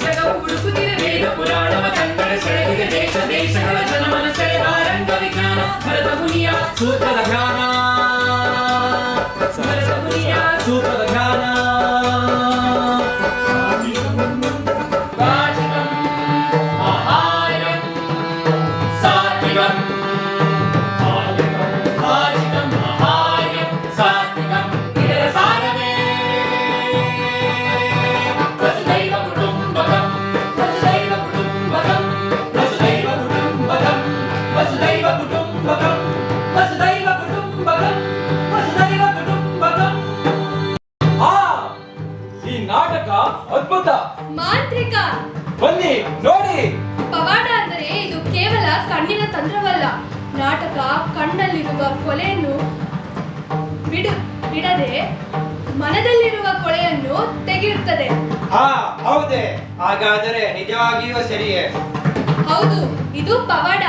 ಜಗವು ಹುಡುಕುತ್ತಿದೆ ವೇದ ಪುರಾಣವ ಕನ್ನಡ ಸೆಳೆದಿದೆ ದೇಶ ದೇಶಗಳ ಜನಮನ ಸೆಳೆದ ರಂಗ ವಿಜ್ಞಾನ ಭರತ ಮುನಿಯ ಸೂತ್ರದ ಧ್ಯಾನ ಭರತ ಮುನಿಯ ಸೂತ್ರದ ಧ್ಯಾನ ಅದ್ಭುತ ಮಾಂತ್ರಿಕ ಬನ್ನಿ ನೋಡಿ. ಪವಾಡ ಅಂದರೆ ಇದು ಕೇವಲ ಕಣ್ಣಿನ ತಂತ್ರವಲ್ಲ. ನಾಟಕ ಕಣ್ಣಲ್ಲಿರುವ ಕೊಲೆಯನ್ನು ಬಿಡದೆ ಮನದಲ್ಲಿರುವ ಕೊಳೆಯನ್ನು ತೆಗೆಯುತ್ತದೆ. ಹೌದೇ? ಹಾಗಾದರೆ ನಿಜವಾಗಿಯೂ ಸರಿಯೇ? ಹೌದು, ಇದು ಪವಾಡ,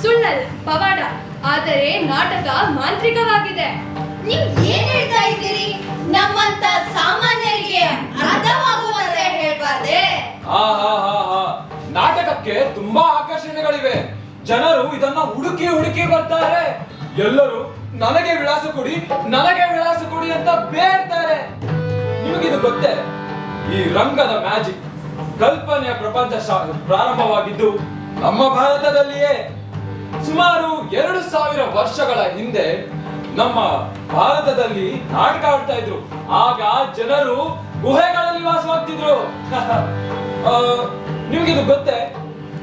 ಸುಳ್ಳಲ್ಲ ಪವಾಡ. ಆದರೆ ನಾಟಕ ಮಾಂತ್ರಿಕವಾಗಿದೆ. ನೀವು ಏನ್ ಹೇಳ್ತಾ ಇದ್ದೀರಿ? ನಮ್ಮಂತ ಸಾಮಾನ್ಯರಿಗೆ ಅರ್ಥವಾಗುವಂತೆ ಹೇಳ್ಬಾರ್ದೆ? ನಾಟಕಕ್ಕೆ ತುಂಬಾ ಆಕರ್ಷಣೆಗಳಿವೆ. ಜನರು ಇದನ್ನ ಹುಡುಕಿ ಹುಡುಕಿ ಬರ್ತಾರೆ. ಎಲ್ಲರೂ ನನಗೆ ವಿಳಾಸ ಕೊಡಿ, ನನಗೆ ವಿಳಾಸ ಕೊಡಿ ಅಂತ ಬೇಡ್ತಾರೆ. ನಿಮಗಿದು ಗೊತ್ತೇ? ಈ ರಂಗದ ಮ್ಯಾಜಿಕ್ ಕಲ್ಪನೆಯ ಪ್ರಪಂಚ ಪ್ರಾರಂಭವಾಗಿದ್ದು ನಮ್ಮ ಭಾರತದಲ್ಲಿಯೇ. ಸುಮಾರು 2000 ವರ್ಷಗಳ ಹಿಂದೆ ನಮ್ಮ ಭಾರತದಲ್ಲಿ ನಾಟಕ ಆಡ್ತಾ ಇದ್ರು. ಆಗ ಜನರು ಗುಹೆಗಳಲ್ಲಿ ವಾಸವಾಗ್ತಿದ್ರು. ನಿಮಗಿದು ಗೊತ್ತೇ?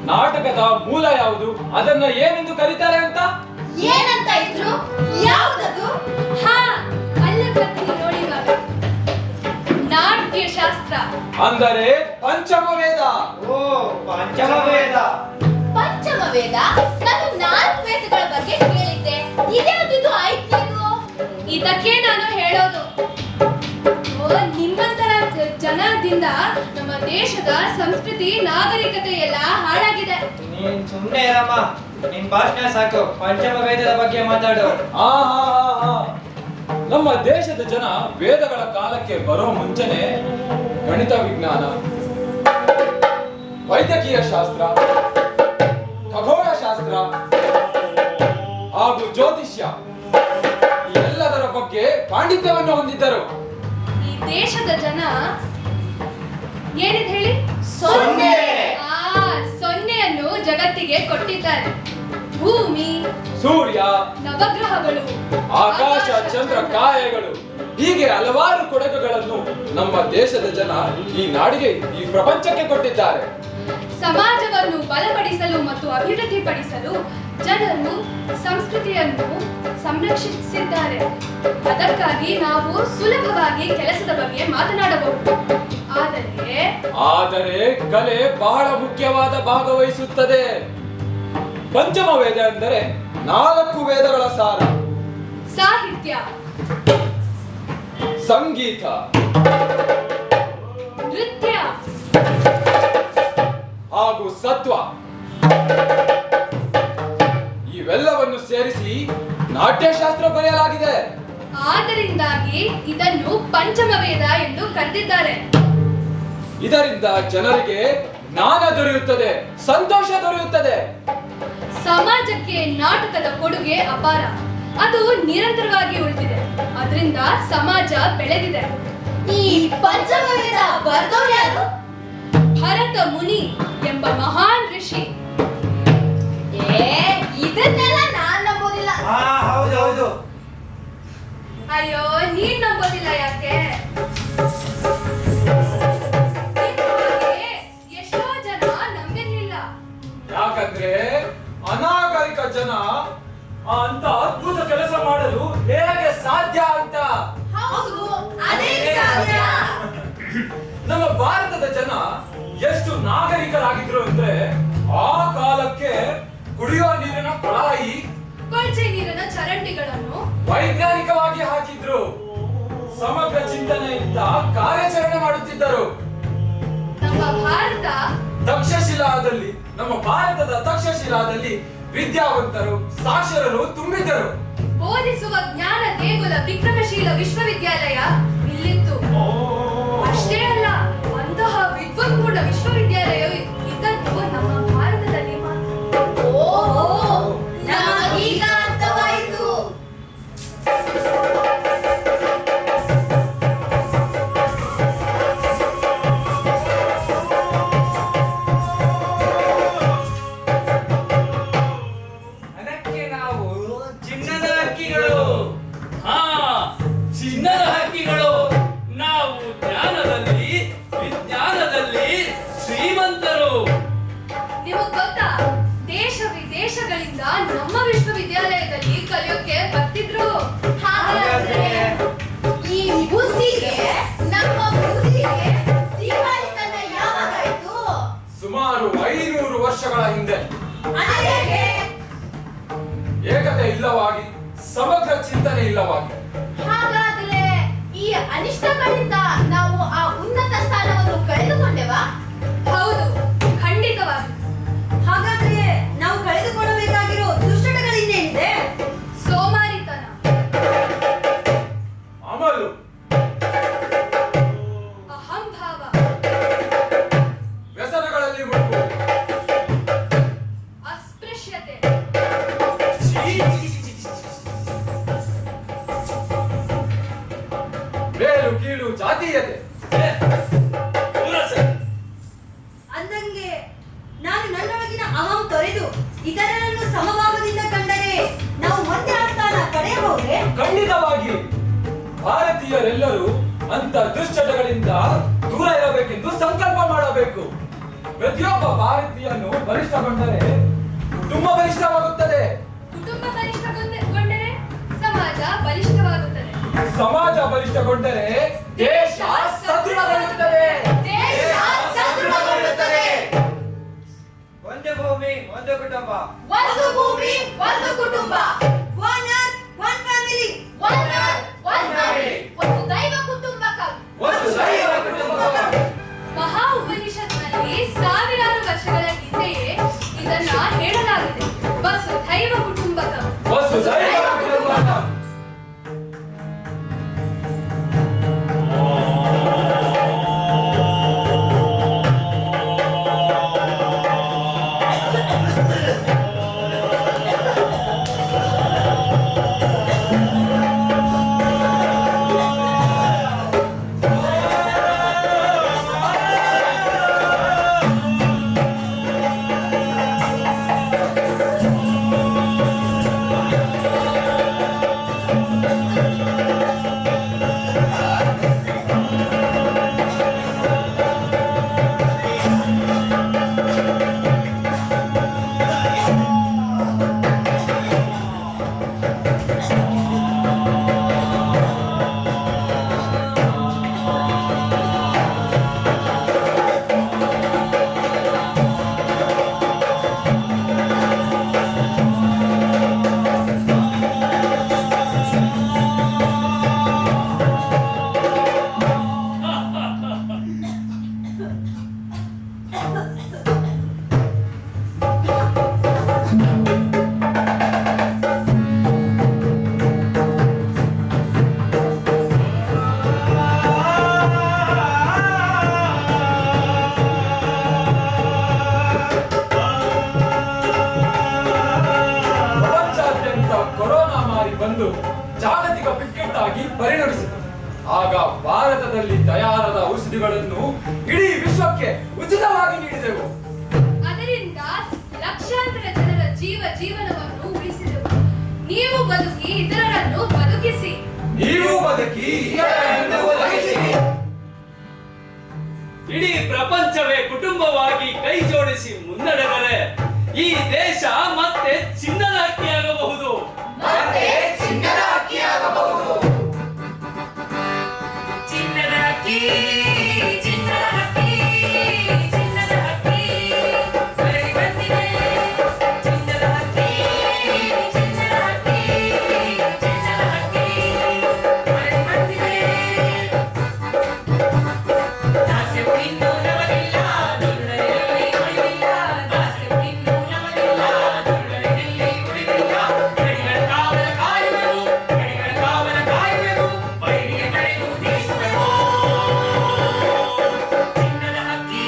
ನಾಟಕದ ಮೂಲ ಯಾವುದು, ಅದನ್ನ ಏನೆಂದು ಕರೀತಾರೆ ಅಂತ? ಏನಂತ ಇದ್ರು? ಯಾವುದದು? ಅಲ್ಲೇ ಬರ್ತೀನಿ ನೋಡಿ ಇವಾಗ. ನಾಟ್ಯ ಶಾಸ್ತ್ರ ಅಂದರೆ ಪಂಚಮವೇದ. ಓ, ಪಂಚಮವೇದ. ಪಂಚಮವೇದ? ನಾನು 4 ವೇದಗಳ ಬಗ್ಗೆ ಕೇಳಿದ್ದೆ. ಇದ್ಯಾವುದು 5ನೇದು? ಇದಕ್ಕೆ ನಾನು ಹೇಳೋದು, ನಿಮ್ಮಂತರ ಜನದಿಂದ ನಮ್ಮ ದೇಶದ ಸಂಸ್ಕೃತಿ ನಾಗರಿಕತೆ ಎಲ್ಲ ಹಾಳಾಗಿದೆ. ನೀನ್ ಸುಮ್ಮನೆ ಇರಮ್ಮ, ನಿನ್ ಭಾಷಣ ಸಾಕು. ಪಂಚಮವೇದದ ಬಗ್ಗೆ ಮಾತಾಡು. ನಮ್ಮ ದೇಶದ ಜನ ವೇದಗಳ ಕಾಲಕ್ಕೆ ಬರೋ ಮುಂಚೆನೆ ಗಣಿತ ವಿಜ್ಞಾನ, ವೈದ್ಯಕೀಯ ಶಾಸ್ತ್ರ, ಖಗೋಳ ಶಾಸ್ತ್ರ ಹಾಗೂ ಜ್ಯೋತಿಷ್ಯ ಎಲ್ಲದರ ಬಗ್ಗೆ ಪಾಂಡಿತ್ಯವನ್ನು ಹೊಂದಿದ್ದರು. ಈ ದೇಶದ ಜನ ಏನಿದೆ ಹೇಳಿ? ಸೊನ್ನೆ. ಸೊನ್ನೆಯನ್ನು ಜಗತ್ತಿಗೆ ಕೊಟ್ಟಿದ್ದಾರೆ. ಭೂಮಿ, ಸೂರ್ಯ, ನವಗ್ರಹಗಳು, ಆಕಾಶ, ಚಂದ್ರ, ಕಾಯಗಳು, ಹೀಗೆ ಹಲವಾರು ಕೊಡುಗೆಗಳನ್ನು ನಮ್ಮ ದೇಶದ ಜನ ಈ ನಾಡಿಗೆ, ಈ ಪ್ರಪಂಚಕ್ಕೆ ಕೊಟ್ಟಿದ್ದಾರೆ. ಸಮಾಜವನ್ನು ಬಲಪಡಿಸಲು ಮತ್ತು ಅಭಿವೃದ್ಧಿಪಡಿಸಲು ಜನರು ಸಂಸ್ಕೃತಿಯನ್ನು ಸಂರಕ್ಷಿಸಿದ್ದಾರೆ. ಅದಕ್ಕಾಗಿ ನಾವು ಸುಲಭವಾಗಿ ಕೆಲಸದ ಬಗ್ಗೆ ಮಾತನಾಡಬಹುದು. ಆದರೆ ಕಲೆ ಬಹಳ ಮುಖ್ಯವಾದ ಭಾಗವಹಿಸುತ್ತದೆ. ಪಂಚಮ ವೇದ ಎಂದರೆ 4 ವೇದಗಳ ಸಾರ. ಸಾಹಿತ್ಯ, ಸಂಗೀತ, ನೃತ್ಯ ಹಾಗೂ ಸತ್ವ ಇವೆಲ್ಲವನ್ನು ಸೇರಿಸಿ ನಾಟ್ಯಶಾಸ್ತ್ರ ಬರೆಯಲಾಗಿದೆ. ಆದ್ದರಿಂದಾಗಿ ಇದನ್ನು ಪಂಚಮ ವೇದ ಎಂದು ಕರೆದಿದ್ದಾರೆ. ಇದರಿಂದ ಜನರಿಗೆ ಜ್ಞಾನ ದೊರೆಯುತ್ತದೆ, ಸಂತೋಷ ದೊರೆಯುತ್ತದೆ. ಸಮಾಜಕ್ಕೆ ನಾಟಕದ ಕೊಡುಗೆ ಅಪಾರ. ಅದು ನಿರಂತರವಾಗಿ ಉಳಿದಿದೆ. ಅದರಿಂದ ಸಮಾಜ ಬೆಳೆದಿದೆ. ಈ ಪಂಚಮವೇದ ಬರೆದವರು ಯಾರು? ಭರತ ಮುನಿ ಎಂಬ ಮಹಾನ್ ಋಷಿ. ಇದನ್ನೆಲ್ಲ ನಾನ್ ನಂಬೋದಿಲ್ಲ. ಹೌದು. ಅಯ್ಯೋ, ನೀನ್ ನಂಬೋದಿಲ್ಲ ಯಾಕೆ? ಎಷ್ಟೋ ಜನ ನಂಬಿರ್ಲಿಲ್ಲ. ಯಾಕಂದ್ರೆ ಅನಾಗರಿಕ ಜನ ಅಂತ ಅದ್ಭುತ ಕೆಲಸ ಮಾಡಲು ಹೇಗೆ ಸಾಧ್ಯ ಅಂತ. ಹೌದು, ಅದೇ ಸಾಧ್ಯ. ನಮ್ಮ ಭಾರತದ ಜನ ಎಷ್ಟು ನಾಗರಿಕರಾಗಿದ್ರು ಅಂದ್ರೆ ಆ ಕಾಲಕ್ಕೆ ಕುಡಿಯುವ ನೀರಿನ ಕೊಳಾಯಿ, ಕೊಳಚೆ ನೀರಿನ ಚರಂಡಿಗಳನ್ನು ವೈಜ್ಞಾನಿಕವಾಗಿ ಹಾಕಿದ್ರು. ಸಮಗ್ರ ಚಿಂತನೆಯಿಂದ ಕಾರ್ಯಾಚರಣೆ ಮಾಡುತ್ತಿದ್ದರು. ನಮ್ಮ ಭಾರತದ ತಕ್ಷಶಿಲಾದಲ್ಲಿ ವಿದ್ಯಾವಂತರು, ಸಾಕ್ಷರರು ತುಂಬಿದ್ದರು. ಬೋಧಿಸುವ ಜ್ಞಾನ ದೇಗುಲ ವಿಕ್ರಮಶೀಲ ವಿಶ್ವವಿದ್ಯಾಲಯ ಇಲ್ಲಿತ್ತು. ಅಷ್ಟೇ ಅಲ್ಲ, ವರ್ಷಗಳ ಹಿಂದೆ ಅದೇಗೆ? ಏಕತೆ ಇಲ್ಲವಾಗಿ, ಸಮಗ್ರ ಚಿಂತನೆ ಇಲ್ಲವಾಗಿ, ಹಾಗಾದ್ರೆ ಈ ಅನಿಷ್ಟಗಳಿಂದ ನಾವು ಆ ಉನ್ನತ ಸ್ಥಾನವನ್ನು ಕಳೆದುಕೊಂಡೆವಾ? ಹೌದು, ಖಂಡಿತವಾಗಿ. ಹಾಗಾದ್ರೆ ನಾವು ಕಳೆದುಕೊಳ್ಳಬೇಕಾಗಿರೋ ದುಶ್ಚಟಗಳಿಂದೇನಿದೆ? ಸೋಮಾರಿತನ, ಅಮಲು, ಅಹಂಭಾವ, ವ್ಯಸನಗಳಲ್ಲಿ ಮುಳುಗುವುದು, ಅಸ್ಪೃಶ್ಯತೆ, ಮೇಲು ಕೀಳು ಜಾತೀಯತೆ. ಅಂದಂಗೆ ನಾನು ನನ್ನೊಳಗಿನ ಅಹಂ ತೊರೆದು ಇತರರನ್ನು ಸಮಭಾವದಿಂದ ಕಂಡರೆ ನಾವು ಮತ್ತೆ ಆ ಸ್ಥಾನ ಪಡೆಯಬಹುದೇ? ಖಂಡಿತವಾಗಿ ಭಾರತೀಯರೆಲ್ಲರೂ ಅಂತ ದುಶ್ಚಟಗಳಿಂದ ದೂರ ಇರಬೇಕೆಂದು ಸಂಕಲ್ಪ ಮಾಡಬೇಕು. ಪ್ರತಿಯೊಬ್ಬ ಭಾರತೀಯನು ಬಲಿಷ್ಠಗೊಂಡರೆ ಕುಟುಂಬ ಬಲಿಷ್ಠವಾಗುತ್ತದೆ, ಕುಟುಂಬ ಬಲಿಷ್ಠಗೊಂಡರೆ ಸಮಾಜ ಬಲಿಷ್ಠವಾಗುತ್ತದೆ, ಸಮಾಜ ಬಲಿಷ್ಠಗೊಂಡರೆ ದೇಶ ಸದೃಢಗೊಳ್ಳುತ್ತದೆ. ದೇಶ ಸದೃಢಗೊಳ್ಳುತ್ತದೆ. ಒಂದು ಭೂಮಿ ಒಂದು ಕುಟುಂಬ. ಒಂದು ಭೂಮಿ, ಒಂದು ಕುಟುಂಬ. One earth, one family. One earth, one family. ವಸುದೈವ ಕುಟುಂಬಕಂ. ವಸುದೈವ ಕುಟುಂಬಕಂ. ಮಹಾ ಉಪನಿಷತ್ನಲ್ಲಿ ಸಾವಿರಾರು ವರ್ಷಗಳ ಹಿಂದೆಯೇ ಇದನ್ನ ಹೇಳಲಾಗಿದೆ. ವಸುಧೈವ ಕುಟುಂಬಕಂ. ವಸುದೈವ ಕುಟುಂಬಕಂ. ಬಂದು ಜಾಗತಿಕ ಬಿಕ್ಕಟ್ಟಾಗಿ ಪರಿಣಮಿಸಿತು. ಆಗ ಭಾರತದಲ್ಲಿ ತಯಾರಾದ ಔಷಧಿಗಳನ್ನು ಇಡೀ ವಿಶ್ವಕ್ಕೆ ಉಚಿತವಾಗಿ ನೀಡಿದೆವು. ಅದರಿಂದ ಲಕ್ಷಾಂತರ ಜನರ ಜೀವನವನ್ನು ಉಳಿಸಿದೆವು. ನೀವು ಬದುಕಿ ಇತರರನ್ನು ಬದುಕಿಸಿ. ನೀವು ಬದುಕಿ ಇತರರನ್ನು ಬದುಕಿಸಿ. ಇಡೀ ಪ್ರಪಂಚವೇ ಕುಟುಂಬವಾಗಿ ಕೈ ಜೋಡಿಸಿ ಮುನ್ನಡೆದರೆ ಈ ದೇಶ ಮತ್ತೆ ಚಿನ್ನದ ಹಕ್ಕಿಯಾಗಬಹುದು. ಮತ್ತೆ ಚಿನ್ನದ ಹಕ್ಕಿಯಾಗಬಹುದು. ಚಿನ್ನದ ಹಕ್ಕಿ, ಚಿನ್ನದ ಹಕ್ಕಿ, ಚಿನ್ನದ ಹಕ್ಕಿ ಹೊರಗೆ ಬಂದಿದೆ. ಚಿನ್ನದ ಹಕ್ಕಿ, ಚಿನ್ನದ ಹಕ್ಕಿ, ಚಿನ್ನದ ಹಕ್ಕಿ ಹೊರಗೆ ಬಂದಿದೆ. ದಾಸ್ಯವು ಇನ್ನೂ ನಮಗಿಲ್ಲ, ದುರ್ನಯದಲ್ಲಿ ಉಳಿದಿಲ್ಲ. ದಾಸ್ಯವು ಇನ್ನೂ ನಮಗಿಲ್ಲ, ದುರ್ನಯದಲ್ಲಿ ಉಳಿದಿಲ್ಲ. ಗಡಿಗಳ ಕಾವಲ ಕಾಯುವೆವು, ಗಡಿಗಳ ಕಾವಲ ಕಾಯುವೆವು, ಬೈರಿಗೆ ತಡೆದು ತೀರಿಸುವೆವು. ಚಿನ್ನದ ಹಕ್ಕಿ,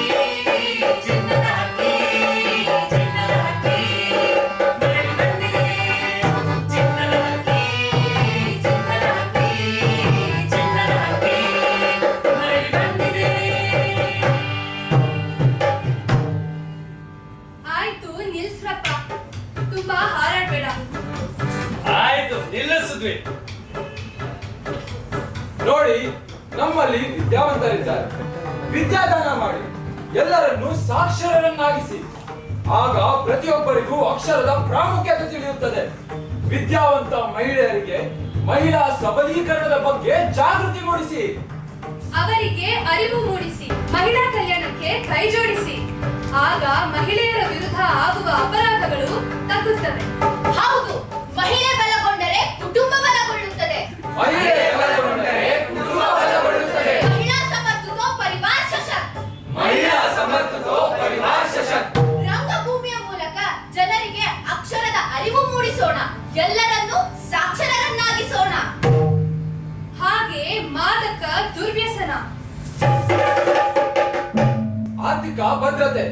ಚಿನ್ನದ ಹಕ್ಕಿ, ಚಿನ್ನದ ಹಕ್ಕಿ ಹೊರಗೆ ಬಂದಿದೆ. ಚಿನ್ನದ ಹಕ್ಕಿ, ಚಿನ್ನದ ಹಕ್ಕಿ, ಚಿನ್ನದ ಹಕ್ಕಿ ಹೊರಗೆ ಬಂದಿದೆ. ಆಯ್ತು, ನಿಲ್ಸ್ರಪ್ಪ. ತುಂಬಾ ಹಾರಾಡ್ಬೇಡ. ಆಯ್ತು, ನಿಲ್ಲಿಸಿದ್ವಿ. ನೋಡಿ, ನಮ್ಮಲ್ಲಿ ವಿದ್ಯಾವಂತರಿದ್ದಾರೆ. ವಿದ್ಯಾದಾನ ಮಾಡಿ ಎಲ್ಲರನ್ನೂ ಸಾಕ್ಷರರನ್ನಾಗಿಸಿ. ಆಗ ಪ್ರತಿಯೊಬ್ಬರಿಗೂ ಅಕ್ಷರದ ಪ್ರಾಮುಖ್ಯತೆ ತಿಳಿಯುತ್ತದೆ. ವಿದ್ಯಾವಂತ ಮಹಿಳೆಯರಿಗೆ ಮಹಿಳಾ ಸಬಲೀಕರಣದ ಬಗ್ಗೆ ಜಾಗೃತಿ ಮೂಡಿಸಿ. ಅವರಿಗೆ ಅರಿವು ಮೂಡಿಸಿ, ಮಹಿಳಾ ಕಲ್ಯಾಣಕ್ಕೆ ಕೈ ಜೋಡಿಸಿ. ಆಗ ಮಹಿಳೆಯರ ವಿರುದ್ಧ ಅಪರಾಧಗಳು ತಗ್ಗುತ್ತವೆ. ಹೌದು, ಮಹಿಳೆ ಬಲಗೊಂಡರೆ ಕುಟುಂಬ ಬಲಗೊಳ್ಳುತ್ತದೆ. ಮಹಿಳೆ ಬಲಗೊಂಡರೆ ಕುಟುಂಬ ಬಲಗೊಳ್ಳುತ್ತದೆ. ಮಹಿಳಾ ಸಮರ್ಥತೋ ಪರಿವಾರ ಸಶಕ್ತ. ಮಹಿಳಾ ಸಮರ್ಥತೋ ಪರಿವಾರ ಸಶಕ್ತ. ರಂಗಭೂಮಿಯ ಮೂಲಕ ಜನರಿಗೆ ಅಕ್ಷರದ ಅರಿವು ಮೂಡಿಸೋಣ, ಎಲ್ಲರನ್ನೂ ಸಾಕ್ಷರರನ್ನಾಗಿಸೋಣ. ಹಾಗೆ ಮಾದಕ ದುರ್ವ್ಯಸನ, ಆರ್ಥಿಕ ಭದ್ರತೆ,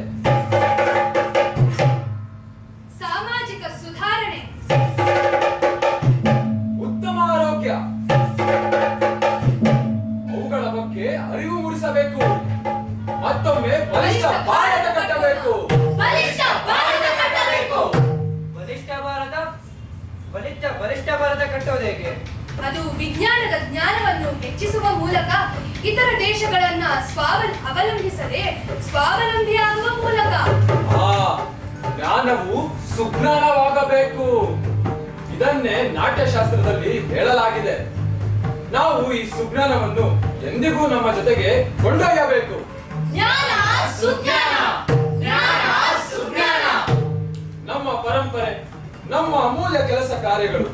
ಸಾಮಾಜಿಕ ಸುಧಾರಣೆ, ಉತ್ತಮ ಆರೋಗ್ಯ, ಅವುಗಳ ಬಗ್ಗೆ ಅರಿವು ಮೂಡಿಸಬೇಕು. ಮತ್ತೊಮ್ಮೆ ಬಲಿಷ್ಠ ಭಾರತ ಕಟ್ಟಬೇಕು. ಬಲಿಷ್ಠ ಭಾರತ ಕಟ್ಟಬೇಕು. ಬಲಿಷ್ಠ ಭಾರತ ಕಟ್ಟೋದು ಹೇಗೆ? ಅದು ವಿಜ್ಞಾನದ ಜ್ಞಾನವನ್ನು ಹೆಚ್ಚಿಸುವ ಮೂಲಕ, ಇತರ ದೇಶಗಳನ್ನ ಅವಲಂಬಿಸದೆ ಸ್ವಾವಲಂಬಿಯಾಗುವ ಮೂಲಕ. ಆ ಜ್ಞಾನವು ಸುಜ್ಞಾನವಾಗಬೇಕು. ಇದನ್ನೇ ನಾಟ್ಯಶಾಸ್ತ್ರದಲ್ಲಿ ಹೇಳಲಾಗಿದೆ. ನಾವು ಈ ಸುಜ್ಞಾನವನ್ನು ಎಂದಿಗೂ ನಮ್ಮ ಜೊತೆಗೆ ಕೊಂಡೊಯ್ಯಬೇಕು. ಜ್ಞಾನ ಸುಜ್ಞಾನ, ಜ್ಞಾನ ಸುಜ್ಞಾನ. ನಮ್ಮ ಪರಂಪರೆ, ನಮ್ಮ ಅಮೂಲ್ಯ ಕೆಲಸ ಕಾರ್ಯಗಳು,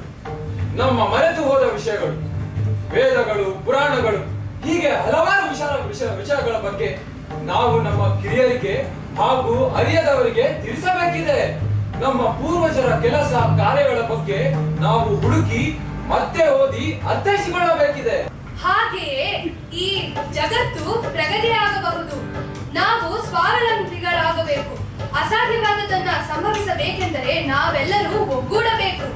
ನಮ್ಮ ಮರೆತು ಹೋದ ವಿಷಯಗಳು, ವೇದಗಳು, ಪುರಾಣಗಳು, ಹೀಗೆ ಹಲವಾರು ವಿಷಯಗಳ ಬಗ್ಗೆ ನಾವು ನಮ್ಮ ಕಿರಿಯರಿಗೆ ಹಾಗೂ ಅರಿಯದವರಿಗೆ ತಿಳಿಸಬೇಕಿದೆ. ನಮ್ಮ ಪೂರ್ವಜರ ಕೆಲಸ ಕಾರ್ಯಗಳ ಬಗ್ಗೆ ನಾವು ಹುಡುಕಿ ಮತ್ತೆ ಓದಿ ಅರ್ಥೈಸಿಕೊಳ್ಳಬೇಕಿದೆ. ಹಾಗೆಯೇ ಈ ಜಗತ್ತು ಪ್ರಗತಿಯಾಗಬಹುದು. ನಾವು ಸ್ವಾವಲಂಬಿಗಳಾಗಬೇಕು. ಅಸಾಧ್ಯವಾದದನ್ನ ಸಂಭವಿಸಬೇಕೆಂದರೆ ನಾವೆಲ್ಲರೂ ಒಗ್ಗೂಡಬೇಕು.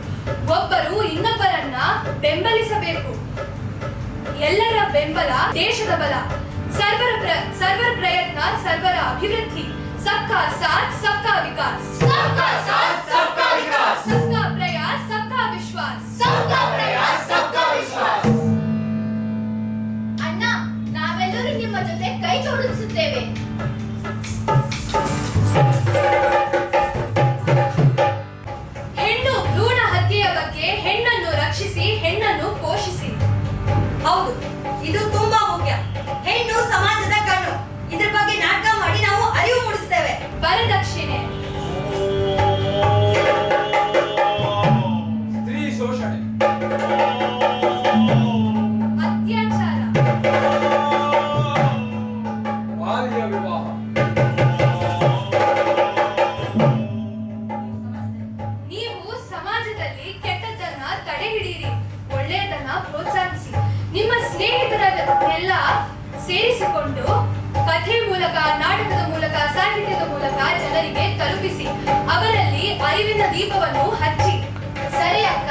ಒಬ್ಬರು ಇನ್ನೊಬ್ಬರನ್ನ ಬೆಂಬಲಿಸಬೇಕು. ಎಲ್ಲರ ಬೆಂಬಲ ದೇಶದ ಬಲ. ಸರ್ವರ ಪ್ರಯತ್ನ ಸರ್ವರ ಅಭಿವೃದ್ಧಿ. ಸಬ್ಕಾ ಸಾಥ್ ಸಬ್ಕಾ ವಿಕಾಸ್. ಸಬ್ಕಾ ಸಾಥ್ ಸಬ್ಕಾ ವಿಕಾಸ್. ಸಬ್ಕಾ ಪ್ರಯಾಸ್ ಸಬ್ಕಾ ವಿಶ್ವಾಸ್. ಸಬ್ಕಾ ಪ್ರಯಾಸ್ ಸಬ್ಕಾ ವಿಶ್ವಾಸ್. ಅಣ್ಣ, ನಾವೆಲ್ಲರೂ ನಿಮ್ಮ ಜೊತೆ ಕೈ ಜೋಡಿಸುತ್ತೇವೆ. ಹೆಣ್ಣು ಭ್ರೂಣ ಹತ್ಯೆಯ ಬಗ್ಗೆ ಹೆಣ್ಣನ್ನು ರಕ್ಷಿಸಿ, ಹೆಣ್ಣನ್ನು ಪೋಷಿಸಿ. ಹೌದು, ಇದು ತುಂಬಾ ಮುಖ್ಯ. ಹೆಣ್ಣು ಸಮಾಜದ ಕಣ್ಣು. ಇದ್ರ ಬಗ್ಗೆ ನಾಟಕ ಮಾಡಿ ನಾವು ಅರಿವು ಮೂಡಿಸ್ತೇವೆ. ವರದಕ್ಷಿಣೆ, ಸ್ತ್ರೀ ಶೋಷಣೆ, ಅತ್ಯಾಚಾರ, ಬಾಲ್ಯ ವಿವಾಹ, ನೀವು ಸಮಾಜದಲ್ಲಿ ಕೆಟ್ಟದ್ದನ್ನ ತಡೆ ಹಿಡಿಯಿರಿ, ಒಳ್ಳೆಯದನ್ನ ಪ್ರೋತ್ಸಾಹಿಸಿ. ನಿಮ್ಮ ಸ್ನೇಹಿತರನ್ನೆಲ್ಲ ಸೇರಿಸಿಕೊಂಡು ಕಥೆ ಮೂಲಕ, ನಾಟಕದ ಮೂಲಕ, ಸಾಹಿತ್ಯದ ಮೂಲಕ ಜನರಿಗೆ ತಲುಪಿಸಿ. ಅವರಲ್ಲಿ ಅರಿವಿನ ದೀಪವನ್ನು ಹಚ್ಚಿ. ಸರಿ ಅಕ್ಕ,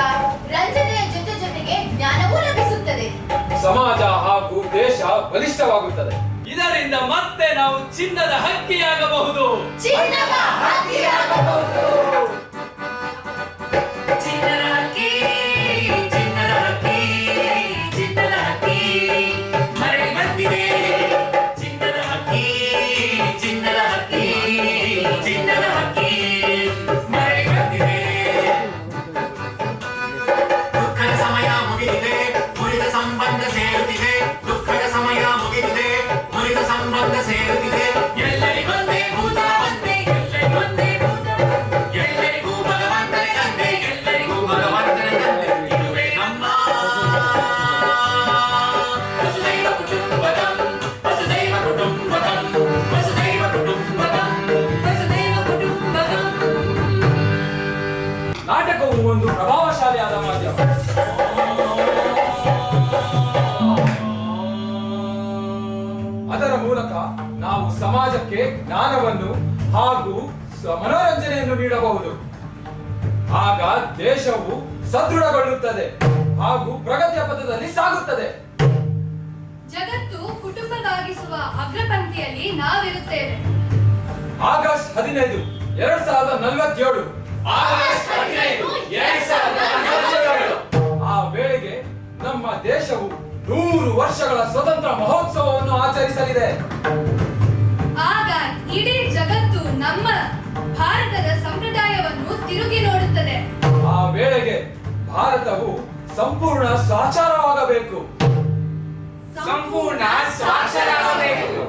ರಂಜನೆಯ ಜೊತೆಗೆ ಜ್ಞಾನವೂ ಲಭಿಸುತ್ತದೆ. ಸಮಾಜ ಹಾಗೂ ದೇಶ ಬಲಿಷ್ಠವಾಗುತ್ತದೆ. ಇದರಿಂದ ಮತ್ತೆ ನಾವು ಚಿನ್ನದ ಹಕ್ಕಿಯಾಗಬಹುದು. ಚಿನ್ನದ ಹಕ್ಕಿಯಾಗಬಹುದು. ಚಿನ್ನದ ಹಕ್ಕಿ, ಚಿನ್ನದ ಹಕ್ಕಿ, ಚಿನ್ನದ ಹಕ್ಕಿ ಮರಳಿ ಬಂದಿದೆ. ಚಿನ್ನದ ಹಕ್ಕಿ, ಚಿನ್ನದ ಹಕ್ಕಿ, ಚಿನ್ನದ ಹಕ್ಕಿ ಮರಳಿ ಬಂದಿದೆ. ದುಃಖದ ಸಮಯ ಮುಗಿದಿದೆ, ಮುರಿದ ಸಂಬಂಧ ಸೇರುತ್ತಿದೆ. ದುಃಖದ ಸಮಯ ಮುಗಿದಿದೆ, ಮುರಿದ ಸಂಬಂಧ ಸೇರುತ್ತಿದೆ. ಎಲ್ಲರಿಗೊಂದೇ ಭೂತ ಒಂದೇ, ಎಲ್ಲರಿಗೊಂದೇ ಭೂತ, ಎಲ್ಲರಿಗೂ ಭಗವಂತನ ತಂದೆ, ಎಲ್ಲರಿಗೂ ಭಗವಂತನ ತಂದೆ. ಇದುವೇ ನಮ್ಮ ವಸುದೈವ ಕುಟುಂಬಕಂ, ವಸುದೈವ ಕುಟುಂಬಕಂ, ವಸುದೈವ ಕುಟುಂಬಕಂ, ವಸುದೈವ ಕುಟುಂಬಕಂ. ನಾಟಕವು ಒಂದು ಪ್ರಭಾವಶಾಲಿಯಾದ ಮಾಧ್ಯಮ. ಅದರ ಮೂಲಕ ನಾವು ಸಮಾಜಕ್ಕೆ ಜ್ಞಾನವನ್ನು ಹಾಗೂ ಮನೋರಂಜನೆಯನ್ನು ನೀಡಬಹುದು. ಆಗ ದೇಶವು ಸದೃಢಗೊಳ್ಳುತ್ತದೆ ಹಾಗೂ ಪ್ರಗತಿಯ ಪಥದಲ್ಲಿ ಸಾಗುತ್ತದೆ. ಜಗತ್ತು ಕುಟುಂಬವಾಗಿಸುವ ಅಗ್ರಪಂಕ್ತಿಯಲ್ಲಿ ನಾವಿರುತ್ತೇವೆ. ಆಗಸ್ಟ್ 15, 2047. ಆಗಸ್ಟ್ 15, 2047. ಆ ವೇಳೆಗೆ ನಮ್ಮ ದೇಶವು 100 ವರ್ಷಗಳ ಸ್ವತಂತ್ರ ಮಹೋತ್ಸವವನ್ನು ಆಚರಿಸಲಿದೆ. ಆಗ ಇಡೀ ಜಗತ್ತು ನಮ್ಮ ಭಾರತದ ಸಂಪ್ರದಾಯವನ್ನು ತಿರುಗಿ ನೋಡುತ್ತದೆ. ಆ ವೇಳೆಗೆ ಭಾರತವು ಸಂಪೂರ್ಣ ಸಾಕ್ಷರವಾಗಬೇಕು. ಸಂಪೂರ್ಣ ಸಾಕ್ಷರರಾಗಬೇಕು.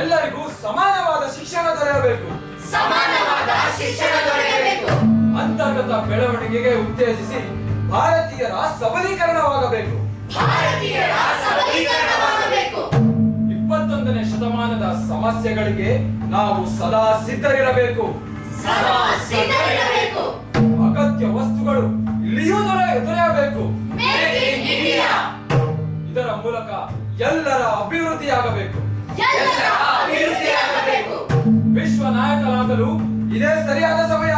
ಎಲ್ಲರಿಗೂ ಸಮಾನವಾದ ಶಿಕ್ಷಣ ದೊರೆಯಬೇಕು. ಸಮಾನವಾದ ಶಿಕ್ಷಣ ಭಾರತದ ಬೆಳವಣಿಗೆಗೆ ಉತ್ತೇಜಿಸಿ ಭಾರತೀಯರ ಸಬಲೀಕರಣವಾಗಬೇಕು. 21ನೇ ಶತಮಾನದ ಸಮಸ್ಯೆಗಳಿಗೆ ನಾವು ಸದಾ ಸಿದ್ಧರಿರಬೇಕು. ಅಗತ್ಯ ವಸ್ತುಗಳು ಇಲ್ಲಿಯೂ ದೊರೆಯಬೇಕು. ಇದರ ಮೂಲಕ ಎಲ್ಲರ ಅಭಿವೃದ್ಧಿಯಾಗಬೇಕು. ವಿಶ್ವ ನಾಯಕರಾಗಲು ಇದೇ ಸರಿಯಾದ ಸಮಯ.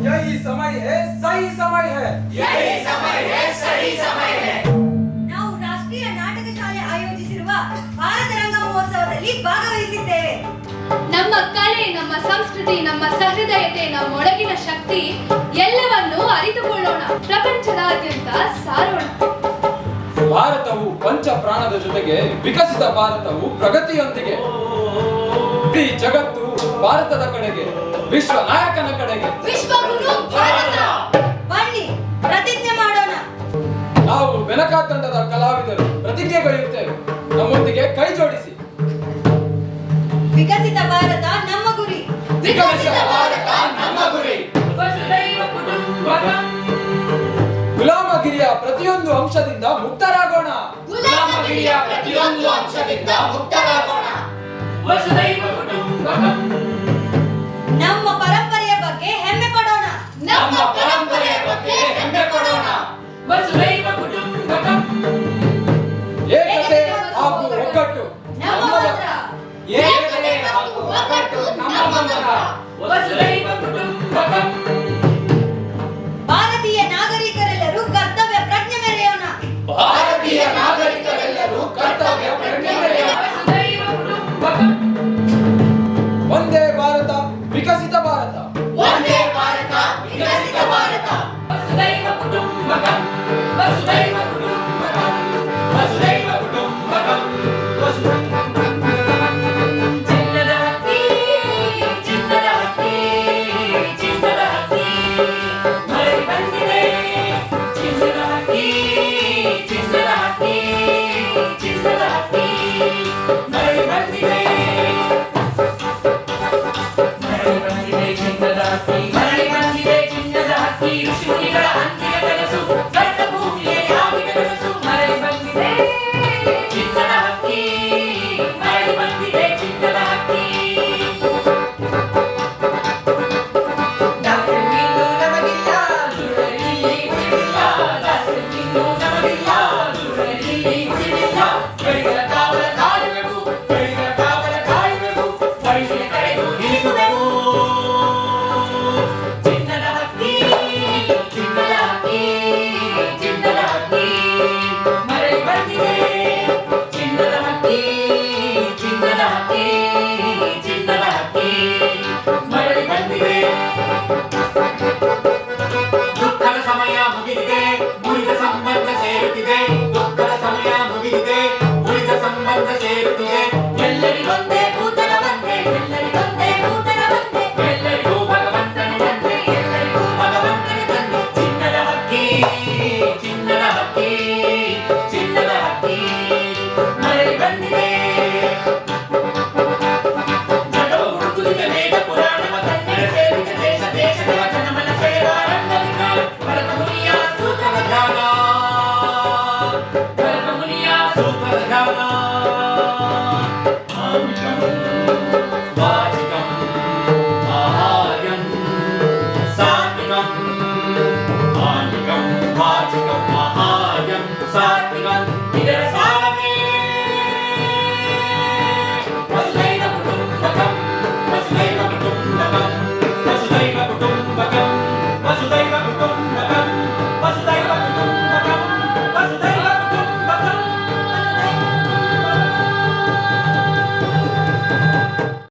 ಯಹಿ ಸಮಯ ಹೈ, ಸಹಿ ಸಮಯ ಹೈ. ನಾವು ರಾಷ್ಟ್ರೀಯ ನಾಟಕ ಶಾಲೆ ಆಯೋಜಿಸಿರುವ ಭಾರತ ರಂಗ ಮಹೋತ್ಸವದಲ್ಲಿ ಭಾಗವಹಿಸಿದ್ದೇವೆ. ನಮ್ಮ ಕಲೆ, ನಮ್ಮ ಸಂಸ್ಕೃತಿ, ನಮ್ಮ ಸಹೃದಯತೆ, ನಮ್ಮೊಳಗಿನ ಶಕ್ತಿ ಎಲ್ಲವನ್ನೂ ಅರಿತುಕೊಳ್ಳೋಣ, ಪ್ರಪಂಚದಾದ್ಯಂತ ಸಾರೋಣ. ಭಾರತವು ಪಂಚ ಪ್ರಾಣದ ಜೊತೆಗೆ ವಿಕಸಿತ ಭಾರತವು ಪ್ರಗತಿಯೊಂದಿಗೆ. ಇಡೀ ಜಗತ್ತು ಭಾರತದ ಕಡೆಗೆ, ವಿಶ್ವ ನಾಯಕನ ಕಡೆಗೆ. ವಿಶ್ವಗುರು ಭಾರತ. ಬನ್ನಿ ಪ್ರತಿಜ್ಞೆ ಮಾಡೋಣ. ನಾವು ಬೆನಕ ತಂಡದ ಕಲಾವಿದರು ಪ್ರತಿಜ್ಞೆಗೈಯುತ್ತೇವೆ. ನಮ್ಮೊಂದಿಗೆ ಕೈ ಜೋಡಿಸಿ. ವಿಕಸಿತ ಭಾರತ ನಮ್ಮ ಗುರಿ. ವಿಕಸಿತ ಭಾರತ ನಮ್ಮ ಗುರಿ. ವಸುದೈವ ಕುಟುಂಬಕಂ. ಗುಲಾಮಗಿರಿಯ ಪ್ರತಿಯೊಂದು ಅಂಶದಿಂದ ಮುಕ್ತರಾಗೋಣ. ಗುಲಾಮಗಿರಿಯ ಪ್ರತಿಯೊಂದು ಅಂಶದಿಂದ ಮುಕ್ತರಾಗೋಣ. ವಸುದೈವ ಕುಟುಂಬಕಂ. ನಮ್ಮ ಪರಂಪರೆಯ ಬಗ್ಗೆ ಹೆಮ್ಮೆ ಪಡೋಣ. ನಮ್ಮ ಪರಂಪರೆಯ ಬಗ್ಗೆ ಹೆಮ್ಮೆ ಪಡೋಣ. ವಸುದೈವ ಕುಟುಂಬಕಂ. ಏಕತೆ ಹಾಗೂ ಒಗ್ಗಟ್ಟು ನಮ್ಮ ಮಂತ್ರ. ಏಕತೆ ಹಾಗೂ ಒಗ್ಗಟ್ಟು ನಮ್ಮ ಮಂತ್ರ. ವಸುದೈವ ಕುಟುಂಬಕಂ. ಭಾರತೀಯ ನಾಗರಿಕರೆಲ್ಲರೂ ಕರ್ತವ್ಯ ಪ್ರಜ್ಞೆ ಮೆರೆಯೋಣ. ಭಾರತೀಯ ನಾಗರಿಕರೆಲ್ಲರೂ ಕರ್ತವ್ಯ ಪ್ರಜ್ಞೆ ಮೆರೆಯೋಣ. ವಸುದೈವ ಕುಟುಂಬಕಂ. ಒಂದೇ ಭಾರತ, ವಿಕಸಿತ ಭಾರತ. ಒಂದೇ ಭಾರತ, ವಿಕಸಿತ ಭಾರತ. ವಸುದೈವ ಕುಟುಂಬಕಂ. ವಸುದೈವ ಕುಟುಂಬಕಂ. ವಸುದೈವ ಕುಟುಂಬಕಂ. ಚಿನ್ನದ ಹಕ್ಕಿ, ಚಿನ್ನದ ಹಕ್ಕಿ, ಚಿನ್ನದ ಹಕ್ಕಿ. ಮಳೆ ಬಂದಿದೆ. ಚಿನ್ನದ ಹಕ್ಕಿ, ಚಿನ್ನದ ಹಕ್ಕಿ, ಚಿನ್ನದ ಹಕ್ಕಿ. ಮಳೆ ಬಂದಿದೆ.